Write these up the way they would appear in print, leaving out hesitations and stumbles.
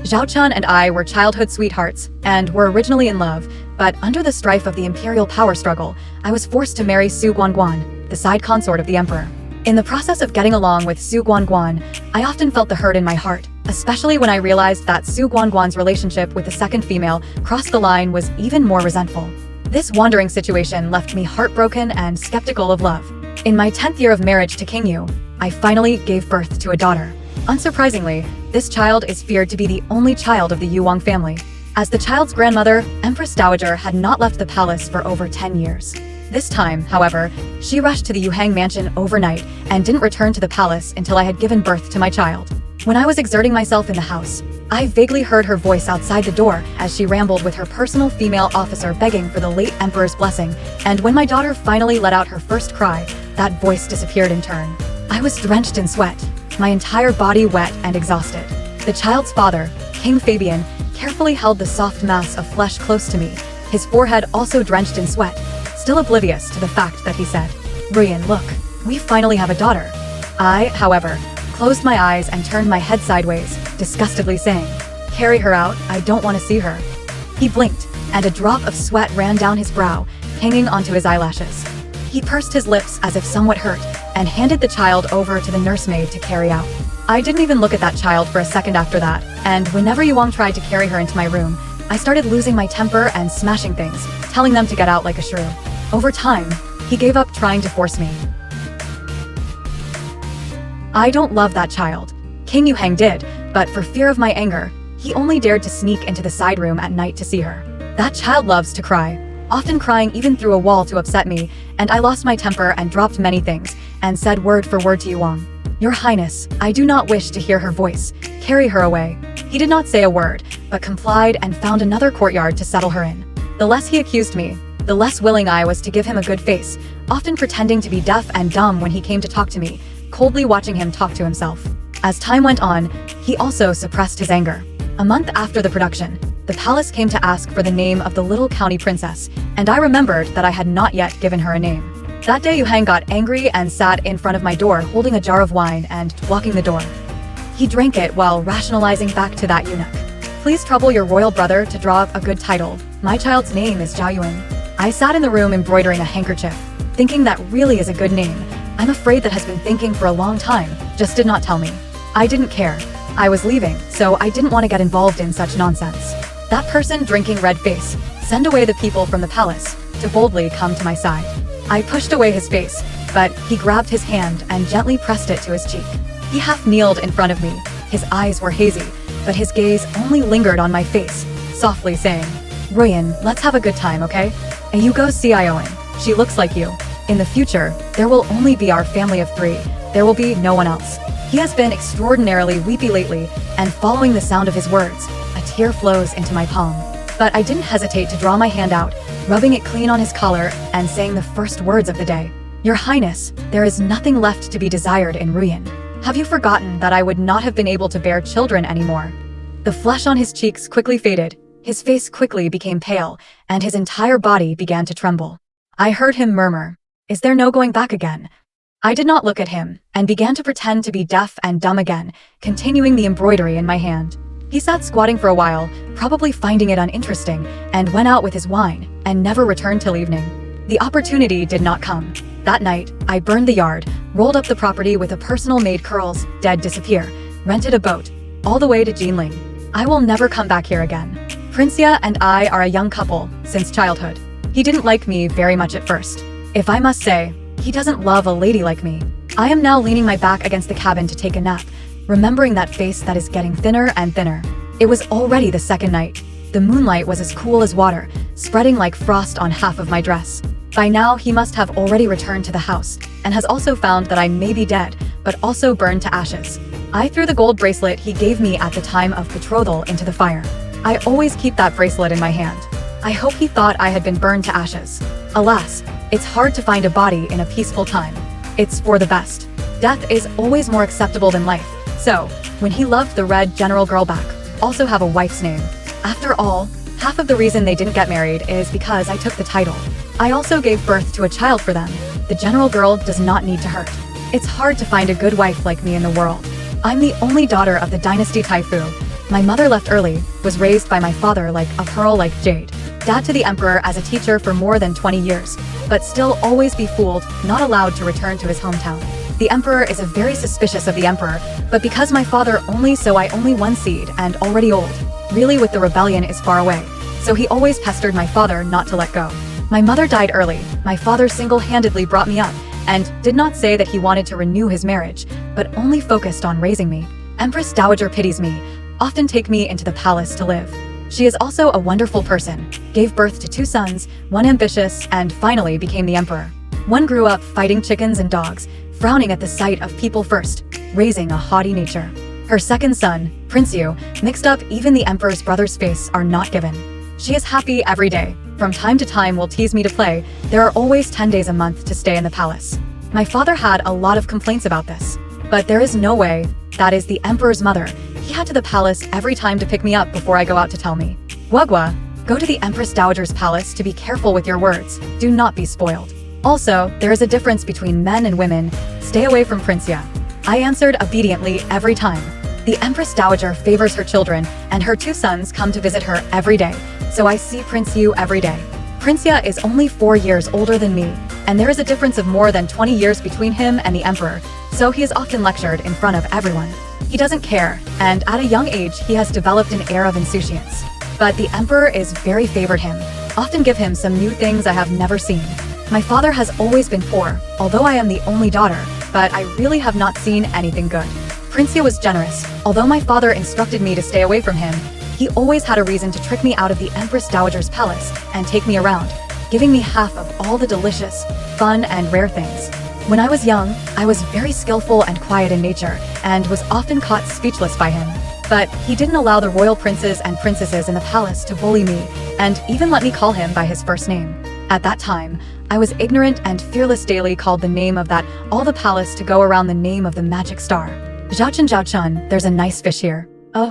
Zhao Chen and I were childhood sweethearts and were originally in love, but under the strife of the imperial power struggle, I was forced to marry Xu Guan Guan, the side consort of the emperor. In the process of getting along with Xu Guan Guan, I often felt the hurt in my heart, especially when I realized that Xu Guan Guan's relationship with the second female crossed the line was even more resentful. This wandering situation left me heartbroken and skeptical of love. In my 10th year of marriage to King Yu, I finally gave birth to a daughter. Unsurprisingly, this child is feared to be the only child of the Yuan family. As the child's grandmother, Empress Dowager had not left the palace for over 10 years. This time, however, she rushed to the Yuhang mansion overnight and didn't return to the palace until I had given birth to my child. When I was exerting myself in the house, I vaguely heard her voice outside the door as she rambled with her personal female officer begging for the late emperor's blessing, and when my daughter finally let out her first cry, that voice disappeared in turn. I was drenched in sweat, my entire body wet and exhausted. The child's father, King Fabian, carefully held the soft mass of flesh close to me, his forehead also drenched in sweat, still oblivious to the fact that he said, "Ruyan, look, we finally have a daughter." I, however, closed my eyes and turned my head sideways, disgustedly saying, "Carry her out, I don't want to see her." He blinked, and a drop of sweat ran down his brow, hanging onto his eyelashes. He pursed his lips as if somewhat hurt, and handed the child over to the nursemaid to carry out. I didn't even look at that child for a second after that, and whenever Yuang tried to carry her into my room, I started losing my temper and smashing things, telling them to get out like a shrew. Over time, he gave up trying to force me. I don't love that child. King Yuhang did, but for fear of my anger, he only dared to sneak into the side room at night to see her. That child loves to cry, often crying even through a wall to upset me, and I lost my temper and dropped many things, and said word for word to Yuang, "Your Highness, I do not wish to hear her voice. Carry her away." He did not say a word, but complied and found another courtyard to settle her in. The less he accused me, the less willing I was to give him a good face, often pretending to be deaf and dumb when he came to talk to me, coldly watching him talk to himself. As time went on, he also suppressed his anger. A month after the production, the palace came to ask for the name of the little county princess, and I remembered that I had not yet given her a name. That day Yuhang got angry and sat in front of my door holding a jar of wine and blocking the door. He drank it while rationalizing back to that eunuch. "Please trouble your royal brother to draw up a good title. My child's name is Zhao Yuan." I sat in the room embroidering a handkerchief, thinking that really is a good name. I'm afraid that has been thinking for a long time, just did not tell me. I didn't care. I was leaving, so I didn't want to get involved in such nonsense. That person drinking red face, send away the people from the palace, to boldly come to my side. I pushed away his face, but he grabbed his hand and gently pressed it to his cheek. He half kneeled in front of me, his eyes were hazy, but his gaze only lingered on my face, softly saying, "Ruyan, let's have a good time, okay? And you go see Ioan. She looks like you. In the future, there will only be our family of 3. There will be no one else." He has been extraordinarily weepy lately, and following the sound of his words, a tear flows into my palm. But I didn't hesitate to draw my hand out, rubbing it clean on his collar and saying the first words of the day. "Your Highness, there is nothing left to be desired in Ruyan. Have you forgotten that I would not have been able to bear children anymore?" The flesh on his cheeks quickly faded, his face quickly became pale, and his entire body began to tremble. I heard him murmur, "Is there no going back again?" I did not look at him, and began to pretend to be deaf and dumb again, continuing the embroidery in my hand. He sat squatting for a while, probably finding it uninteresting, and went out with his wine, and never returned till evening. The opportunity did not come. That night, I burned the yard, rolled up the property with a personal maid curls, dead disappear, rented a boat, all the way to Jinling. I will never come back here again. Princia and I are a young couple, since childhood. He didn't like me very much at first. If I must say, he doesn't love a lady like me. I am now leaning my back against the cabin to take a nap, remembering that face that is getting thinner and thinner. It was already the second night. The moonlight was as cool as water, spreading like frost on half of my dress. By now, he must have already returned to the house, and has also found that I may be dead, but also burned to ashes. I threw the gold bracelet he gave me at the time of betrothal into the fire. I always keep that bracelet in my hand. I hope he thought I had been burned to ashes. Alas, it's hard to find a body in a peaceful time. It's for the best. Death is always more acceptable than life. So, when he loved the red general girl back, also have a wife's name. After all, half of the reason they didn't get married is because I took the title. I also gave birth to a child for them. The general girl does not need to hurt. It's hard to find a good wife like me in the world. I'm the only daughter of the dynasty Taifu, My mother left early, was raised by my father like a pearl like jade. Dad to the emperor as a teacher for more than 20 years, but still always be fooled, not allowed to return to his hometown. The emperor is very suspicious of the emperor, but because my father I only one seed and already old. Really with the rebellion is far away, so he always pestered my father not to let go. My mother died early, my father single-handedly brought me up, and did not say that he wanted to renew his marriage, but only focused on raising me. Empress Dowager pities me, often take me into the palace to live. She is also a wonderful person, gave birth to 2 sons, one ambitious, and finally became the emperor. One grew up fighting chickens and dogs, frowning at the sight of people first, raising a haughty nature. Her second son, Prince Yu, mixed up even the emperor's brother's face are not given. She is happy every day, from time to time will tease me to play, there are always 10 days a month to stay in the palace. My father had a lot of complaints about this, but there is no way, that is the emperor's mother, he had to the palace every time to pick me up before I go out to tell me. Guagua, go to the Empress Dowager's palace to be careful with your words, do not be spoiled. Also, there is a difference between men and women, stay away from Prince Ya. I answered obediently every time. The Empress Dowager favors her children, and her 2 sons come to visit her every day, so I see Prince Yu every day. Prince Ya is only 4 years older than me, and there is a difference of more than 20 years between him and the emperor, so he is often lectured in front of everyone. He doesn't care, and at a young age he has developed an air of insouciance. But the emperor is very favored him, often give him some new things I have never seen. My father has always been poor, although I am the only daughter, but I really have not seen anything good. Prince Yu was generous, although my father instructed me to stay away from him, he always had a reason to trick me out of the Empress Dowager's palace and take me around, giving me half of all the delicious, fun, and rare things. When I was young, I was very skillful and quiet in nature, and was often caught speechless by him. But he didn't allow the royal princes and princesses in the palace to bully me, and even let me call him by his first name. At that time, I was ignorant and fearless daily called the name of that all the palace to go around the name of the magic star. Zhao Chen, there's a nice fish here.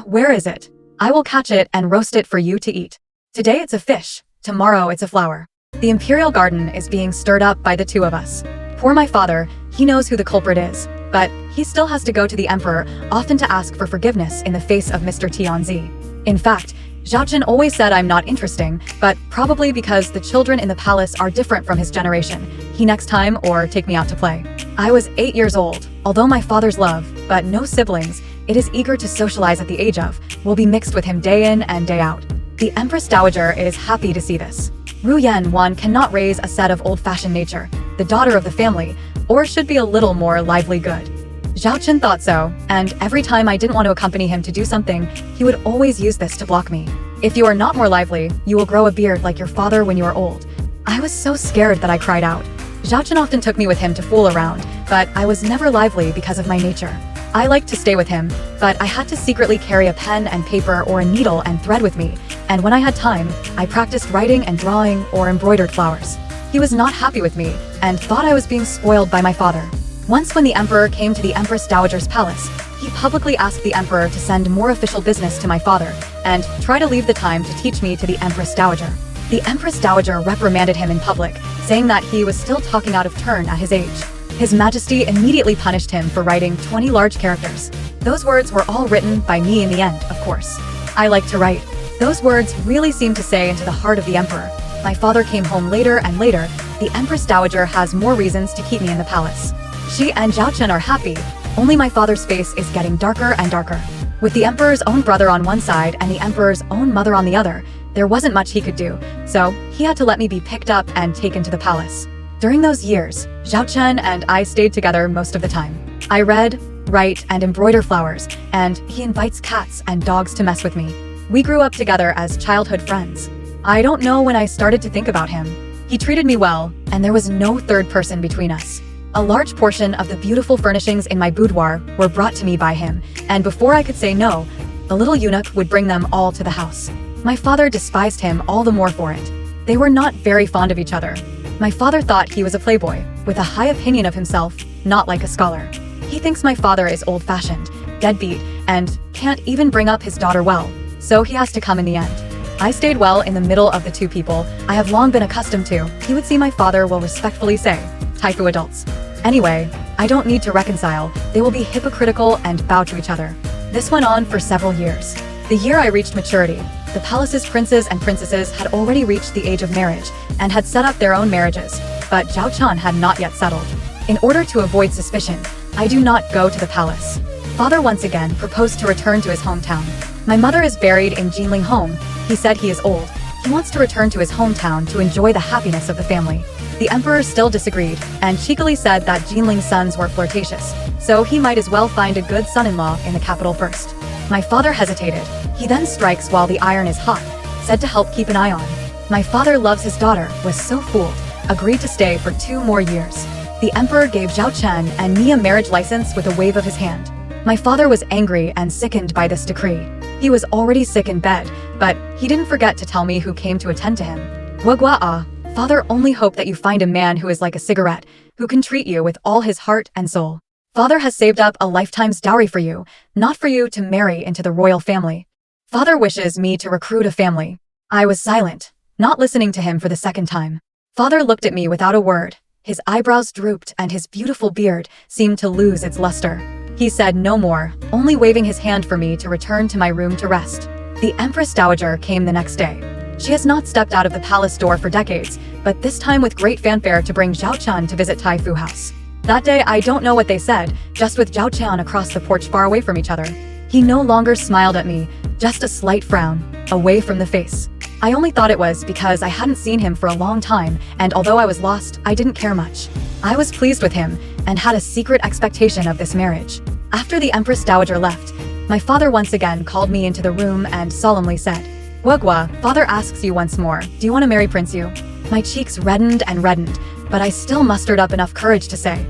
Where is it? I will catch it and roast it for you to eat. Today it's a fish, tomorrow it's a flower. The imperial garden is being stirred up by the 2 of us. Poor my father, he knows who the culprit is, but he still has to go to the emperor, often to ask for forgiveness in the face of Mr. Tianzi. In fact, Zhao Chen always said I'm not interesting, but probably because the children in the palace are different from his generation, he next time or take me out to play. I was 8 years old, although my father's love, but no siblings, it is eager to socialize at the age of, will be mixed with him day in and day out. The Empress Dowager is happy to see this. Ru Yan cannot raise a set of old-fashioned nature, the daughter of the family, or should be a little more lively good. Zhao Chen thought so, and every time I didn't want to accompany him to do something, he would always use this to block me. If you are not more lively, you will grow a beard like your father when you are old. I was so scared that I cried out. Zhao Chen often took me with him to fool around, but I was never lively because of my nature. I liked to stay with him, but I had to secretly carry a pen and paper or a needle and thread with me, and when I had time, I practiced writing and drawing or embroidered flowers. He was not happy with me, and thought I was being spoiled by my father. Once when the emperor came to the Empress Dowager's palace, he publicly asked the emperor to send more official business to my father, and try to leave the time to teach me to the Empress Dowager. The Empress Dowager reprimanded him in public, saying that he was still talking out of turn at his age. His Majesty immediately punished him for writing 20 large characters. Those words were all written by me in the end, of course. I like to write. Those words really seemed to say into the heart of the emperor. My father came home later and later. The Empress Dowager has more reasons to keep me in the palace. She and Zhao Chen are happy, only my father's face is getting darker and darker. With the emperor's own brother on one side and the emperor's own mother on the other, there wasn't much he could do, so he had to let me be picked up and taken to the palace. During those years, Zhao Chen and I stayed together most of the time. I read, write, and embroider flowers, and he invites cats and dogs to mess with me. We grew up together as childhood friends. I don't know when I started to think about him. He treated me well, and there was no third person between us. A large portion of the beautiful furnishings in my boudoir were brought to me by him, and before I could say no, the little eunuch would bring them all to the house. My father despised him all the more for it. They were not very fond of each other. My father thought he was a playboy, with a high opinion of himself, not like a scholar. He thinks my father is old-fashioned, deadbeat, and can't even bring up his daughter well, so he has to come in the end. I stayed well in the middle of the two people I have long been accustomed to. He would see my father will respectfully say, "Taifu adults." Anyway, I don't need to reconcile, they will be hypocritical and bow to each other. This went on for several years. The year I reached maturity, the palace's princes and princesses had already reached the age of marriage and had set up their own marriages, but Zhao Chen had not yet settled. In order to avoid suspicion, I do not go to the palace. Father once again proposed to return to his hometown. My mother is buried in Jinling home. He said he is old. He wants to return to his hometown to enjoy the happiness of the family. The emperor still disagreed and cheekily said that Jinling's sons were flirtatious, so he might as well find a good son-in-law in the capital first. My father hesitated. He then strikes while the iron is hot, said to help keep an eye on. My father loves his daughter, was so fooled, agreed to stay for 2 more years. The emperor gave Zhao Chen and me a marriage license with a wave of his hand. My father was angry and sickened by this decree. He was already sick in bed, but he didn't forget to tell me who came to attend to him. Wagua, Father only hope that you find a man who is like a cigarette, who can treat you with all his heart and soul. Father has saved up a lifetime's dowry for you, not for you to marry into the royal family. Father wishes me to recruit a family. I was silent, not listening to him for the second time. Father looked at me without a word. His eyebrows drooped and his beautiful beard seemed to lose its luster. He said no more, only waving his hand for me to return to my room to rest. The Empress Dowager came the next day. She has not stepped out of the palace door for decades, but this time with great fanfare to bring Zhao Chen to visit Tai Fu House. That day I don't know what they said, just with Zhao Chen across the porch far away from each other. He no longer smiled at me, just a slight frown, away from the face. I only thought it was because I hadn't seen him for a long time, and although I was lost, I didn't care much. I was pleased with him, and had a secret expectation of this marriage. After the Empress Dowager left, my father once again called me into the room and solemnly said, "Wagua, father asks you once more, do you want to marry Prince Yu?" My cheeks reddened and reddened, but I still mustered up enough courage to say,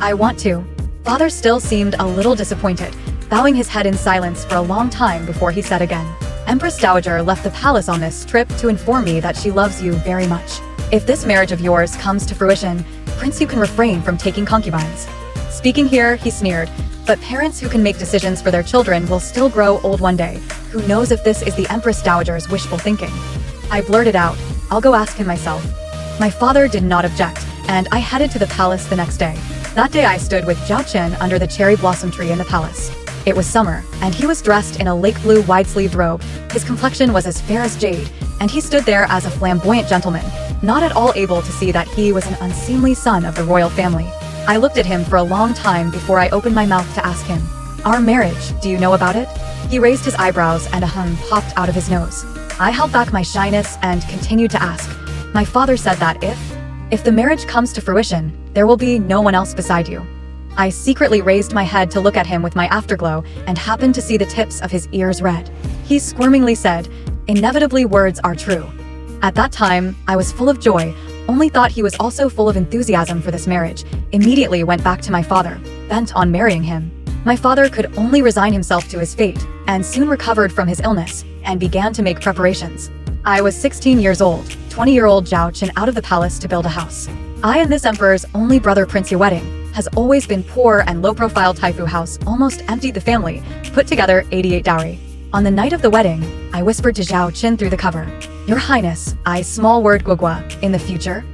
"I want to." Father still seemed a little disappointed, bowing his head in silence for a long time before he said again, "Empress Dowager left the palace on this trip to inform me that she loves you very much. If this marriage of yours comes to fruition, Prince Yu can refrain from taking concubines." Speaking here, he sneered, but parents who can make decisions for their children will still grow old one day. Who knows if this is the Empress Dowager's wishful thinking? I blurted out, "I'll go ask him myself." My father did not object, and I headed to the palace the next day. That day I stood with Zhao Chen under the cherry blossom tree in the palace. It was summer, and he was dressed in a lake blue wide-sleeved robe. His complexion was as fair as jade, and he stood there as a flamboyant gentleman, not at all able to see that he was an unseemly son of the royal family. I looked at him for a long time before I opened my mouth to ask him, "Our marriage, do you know about it?" He raised his eyebrows and a hum popped out of his nose. I held back my shyness and continued to ask. My father said that if the marriage comes to fruition, there will be no one else beside you. I secretly raised my head to look at him with my afterglow and happened to see the tips of his ears red. He squirmingly said, "Inevitably words are true." At that time, I was full of joy, only thought he was also full of enthusiasm for this marriage, immediately went back to my father, bent on marrying him. My father could only resign himself to his fate, and soon recovered from his illness, and began to make preparations. I was 16 years old, 20-year-old Zhao Chen out of the palace to build a house. I and this emperor's only brother Prince Yu wedding has always been poor, and low-profile Tai Fu House almost emptied the family, put together 88 dowry. On the night of the wedding, I whispered to Zhao Chen through the cover, "Your Highness, I small word Guogua, in the future?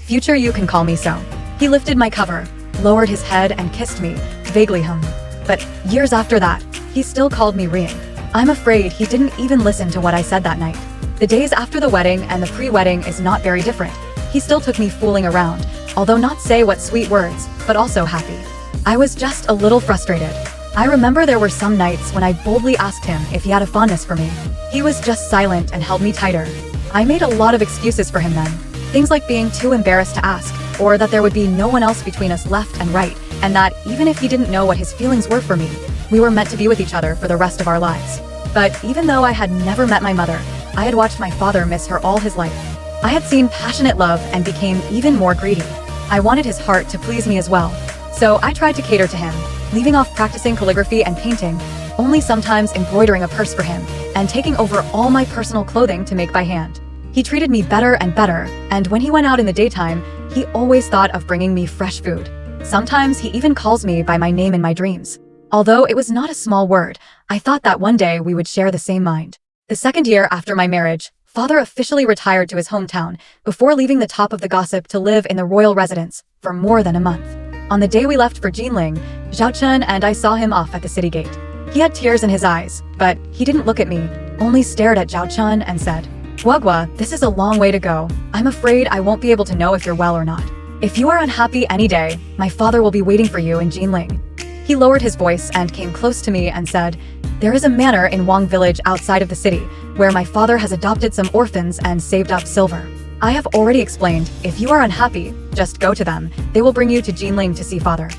Future you can call me so." He lifted my cover, lowered his head and kissed me, vaguely hum. But years after that, he still called me Rian. I'm afraid he didn't even listen to what I said that night. The days after the wedding and the pre-wedding is not very different. He still took me fooling around, although not say what sweet words, but also happy. I was just a little frustrated. I remember there were some nights when I boldly asked him if he had a fondness for me. He was just silent and held me tighter. I made a lot of excuses for him then. Things like being too embarrassed to ask, or that there would be no one else between us left and right, and that even if he didn't know what his feelings were for me, we were meant to be with each other for the rest of our lives. But even though I had never met my mother, I had watched my father miss her all his life. I had seen passionate love and became even more greedy. I wanted his heart to please me as well. So I tried to cater to him, leaving off practicing calligraphy and painting, only sometimes embroidering a purse for him, and taking over all my personal clothing to make by hand. He treated me better and better, and when he went out in the daytime, he always thought of bringing me fresh food. Sometimes he even calls me by my name in my dreams. Although it was not a small word, I thought that one day we would share the same mind. The second year after my marriage, father officially retired to his hometown before leaving the top of the gossip to live in the royal residence for more than a month. On the day we left for Jinling, Zhao Chen and I saw him off at the city gate. He had tears in his eyes, but he didn't look at me, only stared at Zhao Chen and said, "Guagua, this is a long way to go. I'm afraid I won't be able to know if you're well or not. If you are unhappy any day, my father will be waiting for you in Jinling." He lowered his voice and came close to me and said, "There is a manor in Wang village outside of the city, where my father has adopted some orphans and saved up silver. I have already explained, if you are unhappy, just go to them. They will bring you to Jinling to see father."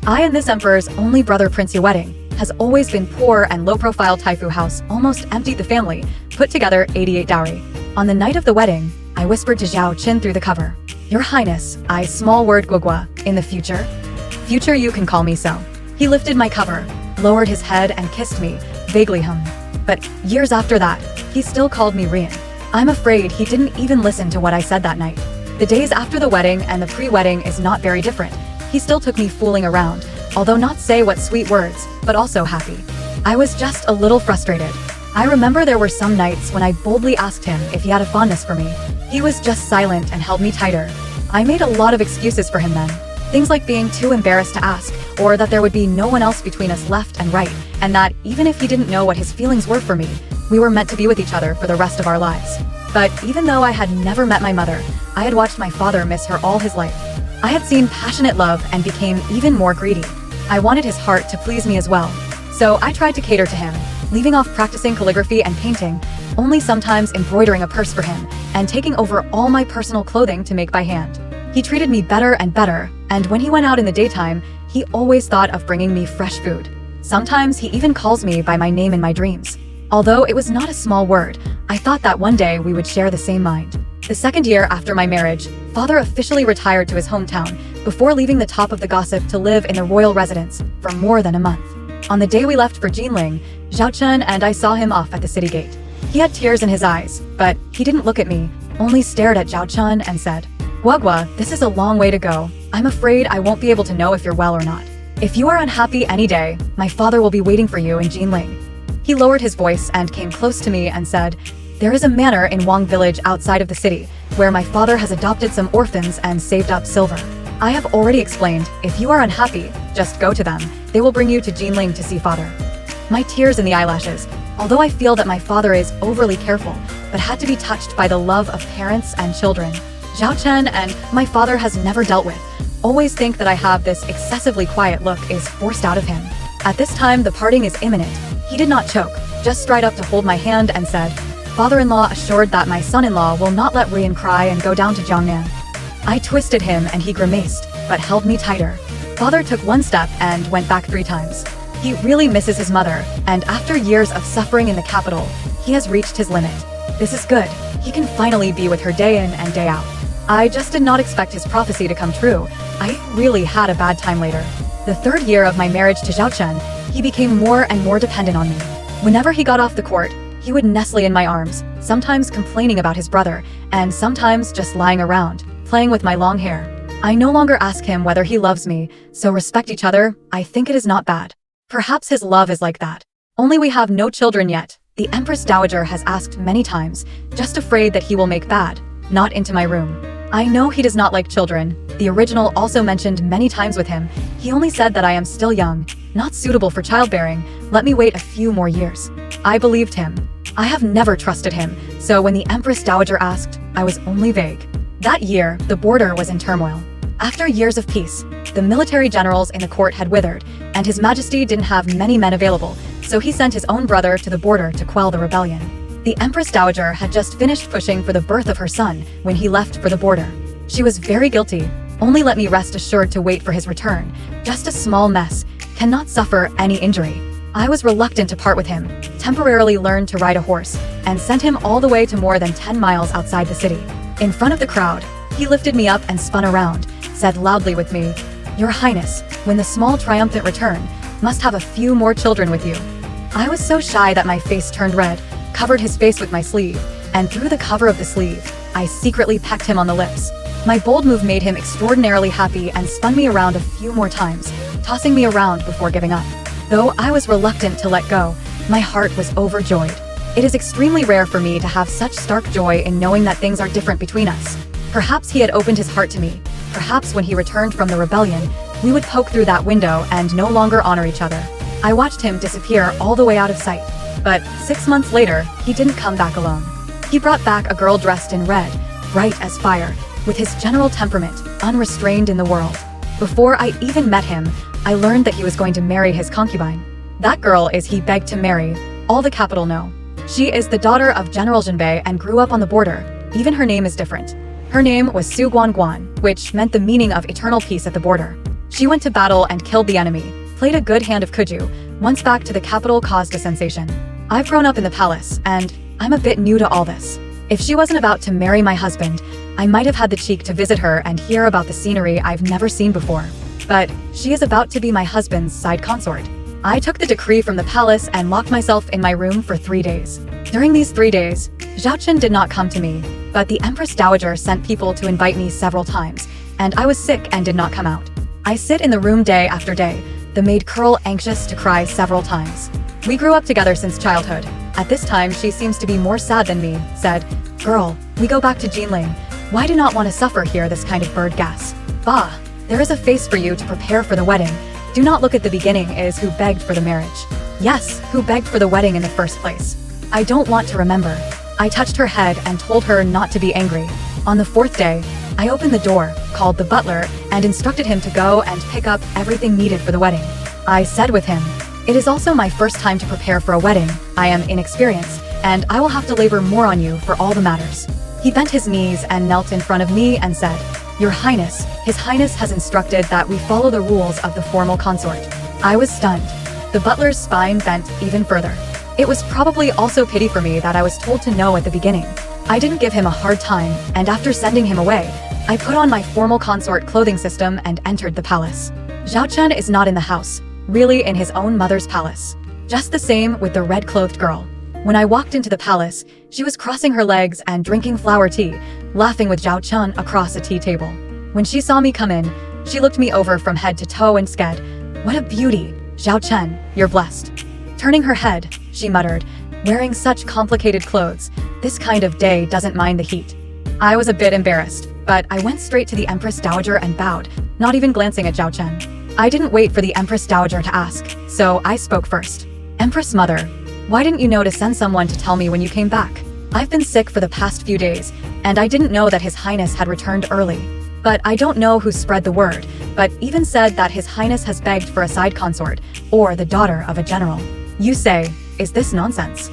I and this emperor's only brother Prince wedding has always been poor and low-profile Taifu house almost emptied the family, put together 88 dowry. On the night of the wedding, I whispered to Zhao Chen through the cover, "Your Highness, I small word Guagua, in the future? Future you can call me so." He lifted my cover, lowered his head and kissed me, vaguely hummed. But years after that, he still called me Rian. I'm afraid he didn't even listen to what I said that night. The days after the wedding and the pre-wedding is not very different. He still took me fooling around, although not say what sweet words, but also happy. I was just a little frustrated. I remember there were some nights when I boldly asked him if he had a fondness for me. He was just silent and held me tighter. I made a lot of excuses for him then. Things like being too embarrassed to ask, or that there would be no one else between us left and right, and that even if he didn't know what his feelings were for me, we were meant to be with each other for the rest of our lives. But even though I had never met my mother, I had watched my father miss her all his life. I had seen passionate love and became even more greedy. I wanted his heart to please me as well. So I tried to cater to him, leaving off practicing calligraphy and painting, only sometimes embroidering a purse for him, and taking over all my personal clothing to make by hand. He treated me better and better, and when he went out in the daytime, he always thought of bringing me fresh food. Sometimes he even calls me by my name in my dreams. Although it was not a small word, I thought that one day we would share the same mind. The second year after my marriage, father officially retired to his hometown before leaving the top of the gossip to live in the royal residence for more than a month. On the day we left for Jinling, Zhao Chen and I saw him off at the city gate. He had tears in his eyes, but he didn't look at me, only stared at Zhao Chen and said, "Guagua, this is a long way to go. I'm afraid I won't be able to know if you're well or not. If you are unhappy any day, my father will be waiting for you in Jinling." He lowered his voice and came close to me and said, "There is a manor in Wang village outside of the city, where my father has adopted some orphans and saved up silver. I have already explained, if you are unhappy, just go to them. They will bring you to Jinling to see father." My tears in the eyelashes, although I feel that my father is overly careful, but had to be touched by the love of parents and children. Zhao Chen and my father has never dealt with, always think that I have this excessively quiet look is forced out of him. At this time, the parting is imminent. He did not choke, just stride up to hold my hand and said, "Father-in-law assured that my son-in-law will not let Rian cry and go down to Jiangnan." I twisted him and he grimaced, but held me tighter. Father took one step and went back 3 times. He really misses his mother, and after years of suffering in the capital, he has reached his limit. This is good. He can finally be with her day in and day out. I just did not expect his prophecy to come true. I really had a bad time later. The 3rd year of my marriage to Zhao Chen, he became more and more dependent on me. Whenever he got off the court, he would nestle in my arms, sometimes complaining about his brother, and sometimes just lying around, playing with my long hair. I no longer ask him whether he loves me, so respect each other. I think it is not bad. Perhaps his love is like that. Only we have no children yet. The Empress Dowager has asked many times, just afraid that he will make bad, not into my room. I know he does not like children. The original also mentioned many times with him. He only said that I am still young, not suitable for childbearing. Let me wait a few more years. I believed him. I have never trusted him, so when the Empress Dowager asked, I was only vague. That year, the border was in turmoil. After years of peace, the military generals in the court had withered, and His Majesty didn't have many men available, so he sent his own brother to the border to quell the rebellion. The Empress Dowager had just finished pushing for the birth of her son when he left for the border. She was very guilty, only let me rest assured to wait for his return. Just a small mess, cannot suffer any injury. I was reluctant to part with him, temporarily learned to ride a horse, and sent him all the way to more than 10 miles outside the city. In front of the crowd, he lifted me up and spun around, said loudly with me, "Your Highness, when the small triumphant return, must have a few more children with you." I was so shy that my face turned red, covered his face with my sleeve, and through the cover of the sleeve, I secretly pecked him on the lips. My bold move made him extraordinarily happy and spun me around a few more times, tossing me around before giving up. Though I was reluctant to let go, my heart was overjoyed. It is extremely rare for me to have such stark joy in knowing that things are different between us. Perhaps he had opened his heart to me. Perhaps when he returned from the rebellion, we would poke through that window and no longer honor each other. I watched him disappear all the way out of sight. But 6 months later, he didn't come back alone. He brought back a girl dressed in red, bright as fire, with his general temperament, unrestrained in the world. Before I even met him, I learned that he was going to marry his concubine. That girl is he begged to marry, all the capital know. She is the daughter of General Jinbei and grew up on the border. Even her name is different. Her name was Xu Guan Guan, which meant the meaning of eternal peace at the border. She went to battle and killed the enemy, played a good hand of Kuju, once back to the capital caused a sensation. I've grown up in the palace, and I'm a bit new to all this. If she wasn't about to marry my husband, I might have had the cheek to visit her and hear about the scenery I've never seen before. But she is about to be my husband's side consort. I took the decree from the palace and locked myself in my room for 3 days. During these 3 days, Zhao Chen did not come to me, but the Empress Dowager sent people to invite me several times, and I was sick and did not come out. I sit in the room day after day, the maid Curl anxious to cry several times. We grew up together since childhood. At this time, she seems to be more sad than me, said, "Girl, we go back to Jinling. Why do not want to suffer here this kind of bird gas? Bah, there is a face for you to prepare for the wedding. Do not look at the beginning is who begged for the marriage. Yes, who begged for the wedding in the first place. I don't want to remember." I touched her head and told her not to be angry. On the 4th day, I opened the door, called the butler, and instructed him to go and pick up everything needed for the wedding. I said with him, "It is also my first time to prepare for a wedding. I am inexperienced, and I will have to labor more on you for all the matters." He bent his knees and knelt in front of me and said, "Your Highness, His Highness has instructed that we follow the rules of the formal consort." I was stunned. The butler's spine bent even further. It was probably also pity for me that I was told to no at the beginning. I didn't give him a hard time, and after sending him away, I put on my formal consort clothing system and entered the palace. Zhao Chen is not in the house, really in his own mother's palace. Just the same with the red-clothed girl. When I walked into the palace, she was crossing her legs and drinking flower tea, laughing with Zhao Chen across a tea table. When she saw me come in, she looked me over from head to toe and said, "What a beauty, Zhao Chen, you're blessed." Turning her head, she muttered, "Wearing such complicated clothes, this kind of day doesn't mind the heat." I was a bit embarrassed, but I went straight to the Empress Dowager and bowed, not even glancing at Zhao Chen. I didn't wait for the Empress Dowager to ask, so I spoke first. "Empress Mother, why didn't you know to send someone to tell me when you came back? I've been sick for the past few days, and I didn't know that His Highness had returned early. But I don't know who spread the word, but even said that His Highness has begged for a side consort, or the daughter of a general. You say, is this nonsense?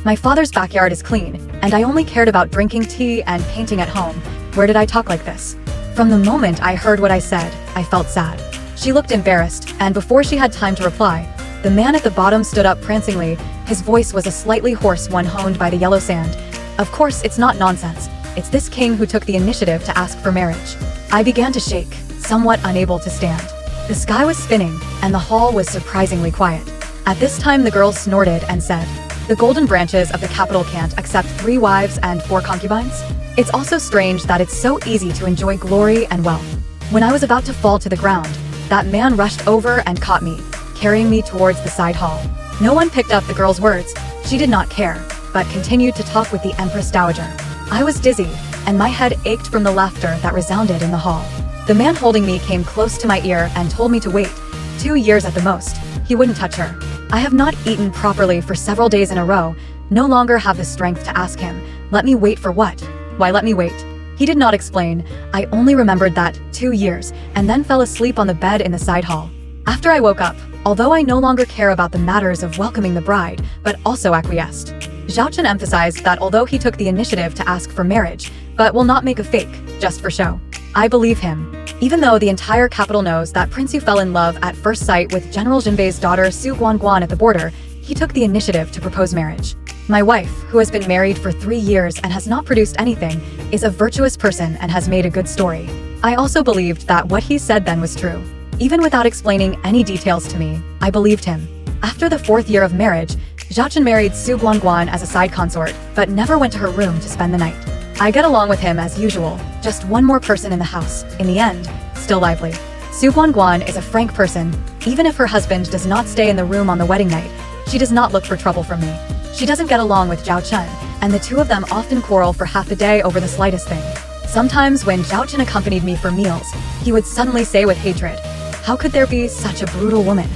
My father's backyard is clean, and I only cared about drinking tea and painting at home. Where did I talk like this?" From the moment I heard what I said, I felt sad. She looked embarrassed, and before she had time to reply, the man at the bottom stood up prancingly. His voice was a slightly hoarse one honed by the yellow sand. "Of course, it's not nonsense. It's this king who took the initiative to ask for marriage." I began to shake, somewhat unable to stand. The sky was spinning, and the hall was surprisingly quiet. At this time the girl snorted and said, "The golden branches of the capital can't accept 3 wives and 4 concubines? It's also strange that it's so easy to enjoy glory and wealth." When I was about to fall to the ground, that man rushed over and caught me, carrying me towards the side hall. No one picked up the girl's words. She did not care, but continued to talk with the Empress Dowager. I was dizzy, and my head ached from the laughter that resounded in the hall. The man holding me came close to my ear and told me to wait. 2 years at the most. He wouldn't touch her. I have not eaten properly for several days in a row, no longer have the strength to ask him, "Let me wait for what? Why let me wait?" He did not explain. I only remembered that 2 years, and then fell asleep on the bed in the side hall. After I woke up, although I no longer care about the matters of welcoming the bride, but also acquiesced. Zhao Chen emphasized that although he took the initiative to ask for marriage, but will not make a fake, just for show. I believe him. Even though the entire capital knows that Prince Yu fell in love at first sight with General Jinbei's daughter Xu Guan Guan at the border, he took the initiative to propose marriage. My wife, who has been married for 3 years and has not produced anything, is a virtuous person and has made a good story. I also believed that what he said then was true. Even without explaining any details to me, I believed him. After the 4th year of marriage, Zhao Chen married Xu Guan Guan as a side consort, but never went to her room to spend the night. I get along with him as usual, just one more person in the house, in the end, still lively. Xu Guan Guan is a frank person. Even if her husband does not stay in the room on the wedding night, she does not look for trouble from me. She doesn't get along with Zhao Chen, and the two of them often quarrel for half a day over the slightest thing. Sometimes when Zhao Chen accompanied me for meals, he would suddenly say with hatred, "How could there be such a brutal woman?"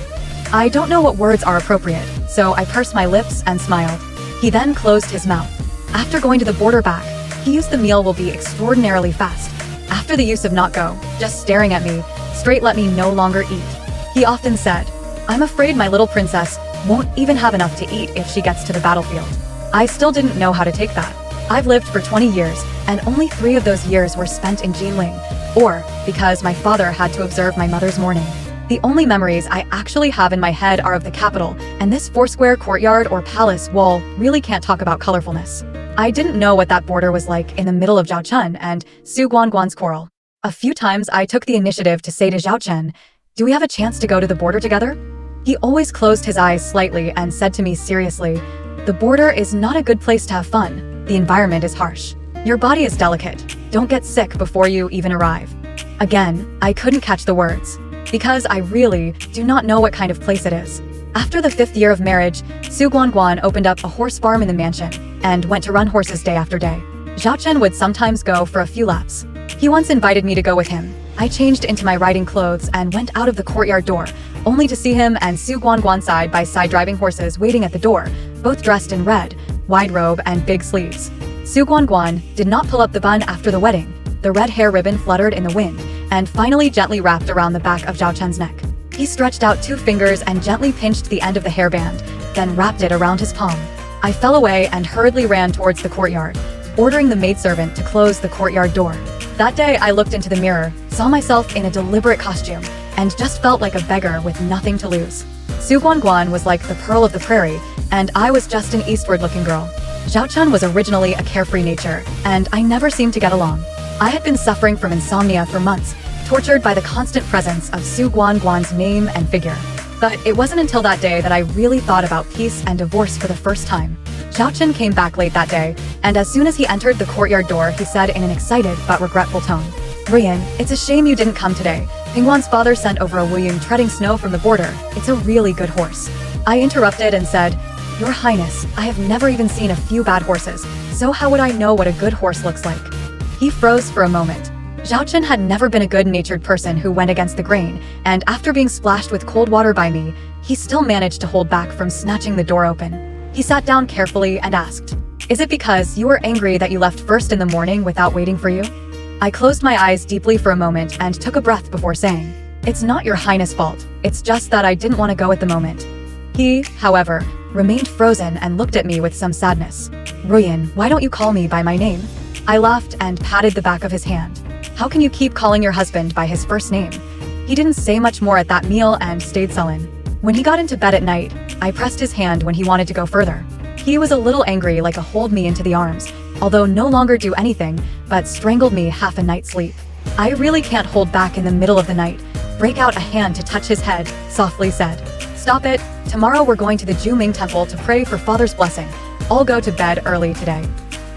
I don't know what words are appropriate, so I pursed my lips and smiled. He then closed his mouth. After going to the border back, he used the meal will be extraordinarily fast. After the use of not go, just staring at me, straight let me no longer eat. He often said, "I'm afraid my little princess won't even have enough to eat if she gets to the battlefield." I still didn't know how to take that. I've lived for 20 years, and only 3 of those years were spent in Jinling, or because my father had to observe my mother's mourning. The only memories I actually have in my head are of the capital, and this four-square courtyard or palace wall really can't talk about colorfulness. I didn't know what that border was like in the middle of Zhao Chen and Xu Guan Guan's quarrel. A few times I took the initiative to say to Zhao Chen, "Do we have a chance to go to the border together?" He always closed his eyes slightly and said to me seriously, "The border is not a good place to have fun. The environment is harsh. Your body is delicate. Don't get sick before you even arrive." Again, I couldn't catch the words, because I really do not know what kind of place it is. After the 5th year of marriage, Xu Guan Guan opened up a horse farm in the mansion and went to run horses day after day. Zhao Chen would sometimes go for a few laps. He once invited me to go with him. I changed into my riding clothes and went out of the courtyard door, only to see him and Xu Guan Guan side by side driving horses waiting at the door, both dressed in red, wide robe and big sleeves. Xu Guan Guan did not pull up the bun after the wedding. The red hair ribbon fluttered in the wind and finally gently wrapped around the back of Zhao Chen's neck. He stretched out 2 fingers and gently pinched the end of the hairband, then wrapped it around his palm. I fell away and hurriedly ran towards the courtyard, ordering the maidservant to close the courtyard door. That day I looked into the mirror, saw myself in a deliberate costume, and just felt like a beggar with nothing to lose. Xu Guan Guan was like the pearl of the prairie, and I was just an eastward-looking girl. Zhao Chen was originally a carefree nature, and I never seemed to get along. I had been suffering from insomnia for months, tortured by the constant presence of Xu Guan Guan's name and figure. But it wasn't until that day that I really thought about peace and divorce for the first time. Zhao Chen came back late that day, and as soon as he entered the courtyard door, he said in an excited but regretful tone, "Ruyan, it's a shame you didn't come today. Pingguan's father sent over a Wuyun treading snow from the border. It's a really good horse." I interrupted and said, "Your Highness, I have never even seen a few bad horses, so how would I know what a good horse looks like?" He froze for a moment. Zhao Chen had never been a good-natured person who went against the grain, and after being splashed with cold water by me, he still managed to hold back from snatching the door open. He sat down carefully and asked, "Is it because you were angry that you left first in the morning without waiting for you?" I closed my eyes deeply for a moment and took a breath before saying, "It's not your Highness' fault. It's just that I didn't want to go at the moment." He, however, remained frozen and looked at me with some sadness. "Ruyan, why don't you call me by my name?" I laughed and patted the back of his hand. "How can you keep calling your husband by his first name?" He didn't say much more at that meal and stayed sullen. When he got into bed at night, I pressed his hand when he wanted to go further. He was a little angry, like a hold me into the arms, although no longer do anything, but strangled me half a night's sleep. I really can't hold back in the middle of the night. Break out a hand to touch his head, softly said. "Stop it. Tomorrow we're going to the Juming temple to pray for father's blessing. I'll go to bed early today."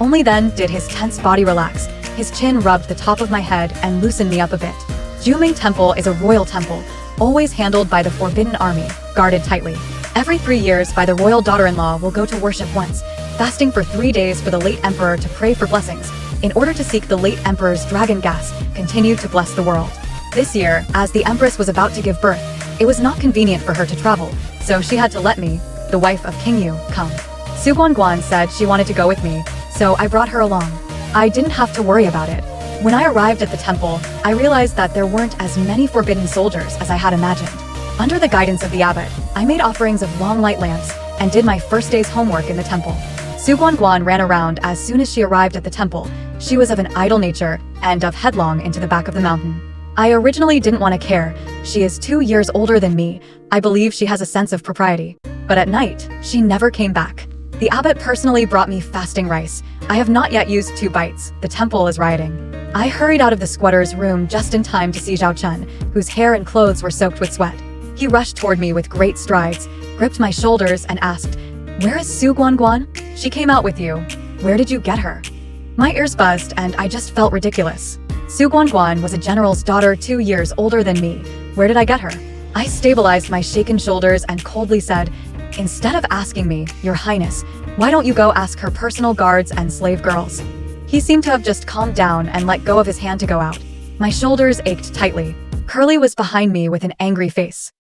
Only then did his tense body relax. His chin rubbed the top of my head and loosened me up a bit. Juming Temple is a royal temple, always handled by the Forbidden Army, guarded tightly. Every 3 years, by the royal daughter-in-law will go to worship once, fasting for 3 days for the late emperor to pray for blessings, in order to seek the late emperor's dragon gas, continue to bless the world. This year, as the empress was about to give birth, it was not convenient for her to travel, so she had to let me, the wife of King Yu, come. Xu Guan Guan said she wanted to go with me, so I brought her along. I didn't have to worry about it. When I arrived at the temple, I realized that there weren't as many forbidden soldiers as I had imagined. Under the guidance of the abbot, I made offerings of long light lamps and did my first day's homework in the temple. Xu Guan Guan ran around as soon as she arrived at the temple. She was of an idle nature and of headlong into the back of the mountain. I originally didn't want to care. She is 2 years older than me. I believe she has a sense of propriety. But at night, she never came back. The abbot personally brought me fasting rice. I have not yet used 2 bites. The temple is rioting. I hurried out of the squatter's room just in time to see Zhao Chen, whose hair and clothes were soaked with sweat. He rushed toward me with great strides, gripped my shoulders, and asked, "Where is Xu Guan Guan? She came out with you. Where did you get her?" My ears buzzed and I just felt ridiculous. Xu Guan Guan was a general's daughter 2 years older than me. Where did I get her? I stabilized my shaken shoulders and coldly said, "Instead of asking me, Your Highness, why don't you go ask her personal guards and slave girls?" He seemed to have just calmed down and let go of his hand to go out. My shoulders ached tightly. Curly was behind me with an angry face.